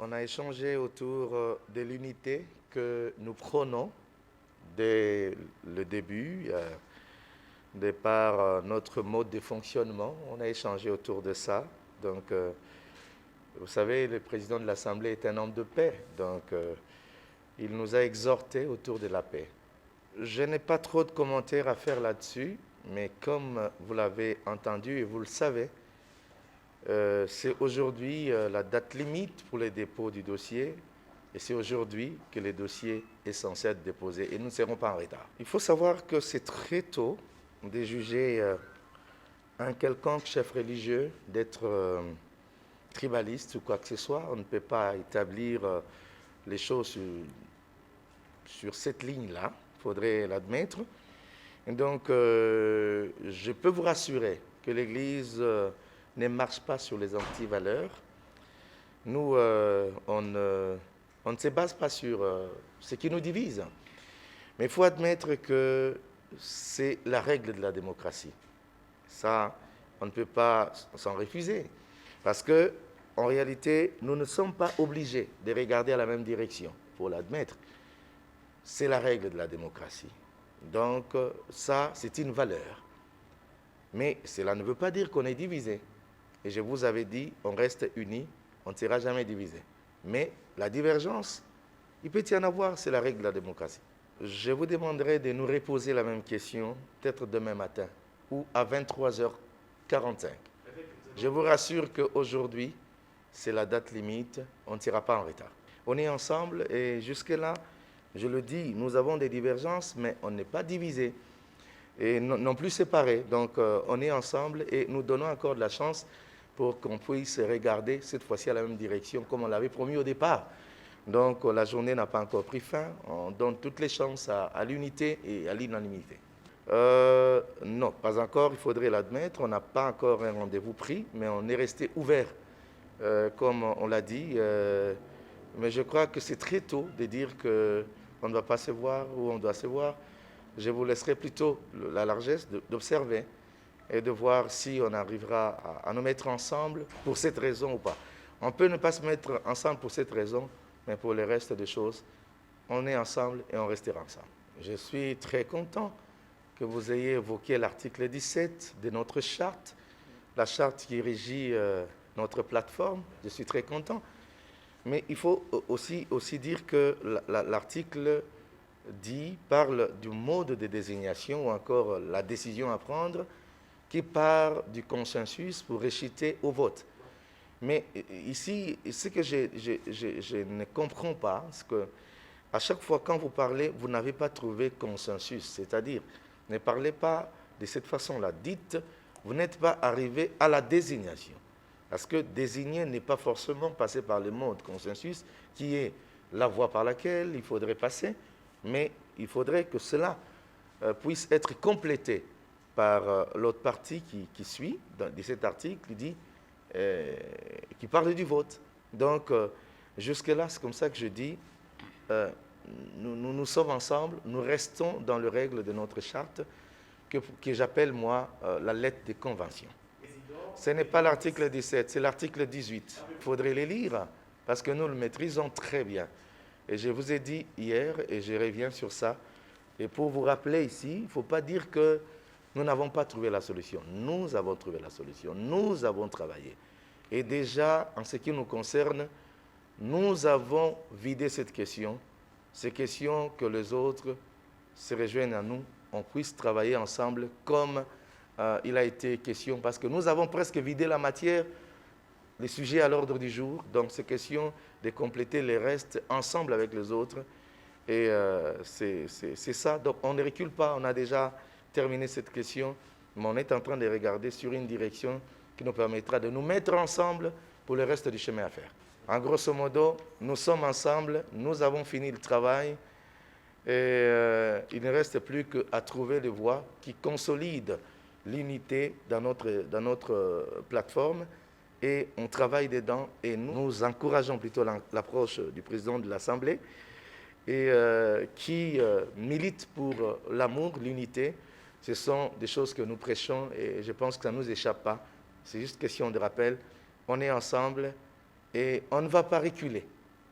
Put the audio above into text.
On a échangé autour de l'unité que nous prônons dès le début, de par notre mode de fonctionnement. On a échangé autour de ça. Donc, vous savez, le président de l'Assemblée est un homme de paix. Donc, il nous a exhortés autour de la paix. Je n'ai pas trop de commentaires à faire là-dessus, mais comme vous l'avez entendu et vous le savez, c'est aujourd'hui la date limite pour le dépôt du dossier et c'est aujourd'hui que le dossier est censé être déposé et nous ne serons pas en retard. Il faut savoir que c'est très tôt de juger un quelconque chef religieux d'être tribaliste ou quoi que ce soit. On ne peut pas établir les choses sur cette ligne-là, il faudrait l'admettre. Et donc, je peux vous rassurer que l'Église ne marche pas sur les antivaleurs. Nous, on ne se base pas sur ce qui nous divise. Mais il faut admettre que c'est la règle de la démocratie. Ça, on ne peut pas s'en refuser. Parce que, en réalité, nous ne sommes pas obligés de regarder à la même direction. Il faut l'admettre. C'est la règle de la démocratie. Donc, ça, c'est une valeur. Mais cela ne veut pas dire qu'on est divisé. Et je vous avais dit, on reste unis, on ne sera jamais divisé. Mais la divergence, il peut y en avoir, c'est la règle de la démocratie. Je vous demanderai de nous reposer la même question, peut-être demain matin, ou à 23h45. Je vous rassure qu'aujourd'hui, c'est la date limite, on ne sera pas en retard. On est ensemble et jusque-là, je le dis, nous avons des divergences, mais on n'est pas divisés et non plus séparés. Donc, on est ensemble et nous donnons encore de la chance pour qu'on puisse regarder cette fois-ci à la même direction comme on l'avait promis au départ. Donc, la journée n'a pas encore pris fin. On donne toutes les chances à l'unité et à l'unanimité. Non, pas encore, il faudrait l'admettre. On n'a pas encore un rendez-vous pris, mais on est resté ouvert, comme on l'a dit. Mais je crois que c'est très tôt de dire qu'on ne va pas se voir ou on doit se voir. Je vous laisserai plutôt la largesse d'observer et de voir si on arrivera à nous mettre ensemble pour cette raison ou pas. On peut ne pas se mettre ensemble pour cette raison, mais pour le reste des choses, on est ensemble et on restera ensemble. Je suis très content que vous ayez évoqué l'article 17 de notre charte, la charte qui régit notre plateforme. Je suis très content. Mais il faut aussi dire que l'article parle du mode de désignation ou encore la décision à prendre qui part du consensus pour réciter au vote. Mais ici, ce que je ne comprends pas, c'est qu'à chaque fois quand vous parlez, vous n'avez pas trouvé consensus. C'est-à-dire, ne parlez pas de cette façon-là. Dites, vous n'êtes pas arrivé à la désignation. Parce que désigner n'est pas forcément passer par le mode consensus, qui est la voie par laquelle il faudrait passer, mais il faudrait que cela puisse être complété par l'autre partie qui suit, de cet article, qui parle du vote. Donc, jusque-là, c'est comme ça que je dis, nous sommes ensemble, nous restons dans les règles de notre charte, que j'appelle, moi, la lettre de convention. Ce n'est pas l'article 17, c'est l'article 18. Il faudrait les lire, parce que nous le maîtrisons très bien. Et je vous ai dit hier, et je reviens sur ça, et pour vous rappeler ici, il ne faut pas dire que nous n'avons pas trouvé la solution. Nous avons trouvé la solution, nous avons travaillé. Et déjà, en ce qui nous concerne, nous avons vidé cette question. Ces questions que les autres se rejoignent à nous, on puisse travailler ensemble comme il a été question, parce que nous avons presque vidé la matière, les sujets à l'ordre du jour, donc c'est question de compléter les restes ensemble avec les autres. Et c'est ça, donc on ne recule pas, on a déjà terminé cette question, mais on est en train de regarder sur une direction qui nous permettra de nous mettre ensemble pour le reste du chemin à faire. En grosso modo, nous sommes ensemble, nous avons fini le travail, et il ne reste plus qu'à trouver les voies qui consolident l'unité dans notre plateforme, et on travaille dedans, et nous encourageons plutôt l'approche du président de l'Assemblée, et qui milite pour l'amour, l'unité. Ce sont des choses que nous prêchons, et je pense que ça ne nous échappe pas. C'est juste question de rappel. On est ensemble, et on ne va pas reculer.